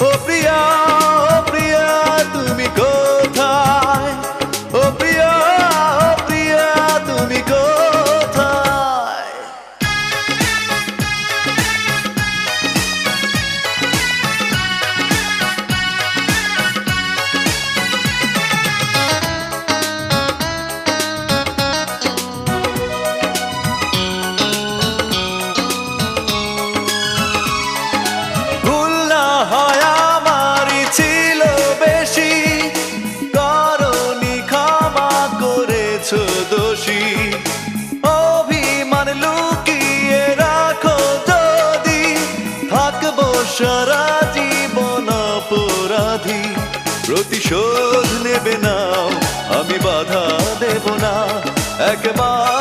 ও প্রিয়া, ও প্রিয়া তুমি কোথায়? ও প্রিয়া, ও প্রিয়া তুমি কোথায়? ভুল না হয় আমারই ছিল বেশি, করনি ক্ষমা করেছো দোষী। অভিমান লুকিয়ে রাখো যদি, থাকবো সারা জীবন অপরাধী। প্রতিশোধ নেবে নাও, আমি বাধা দেব না, একবার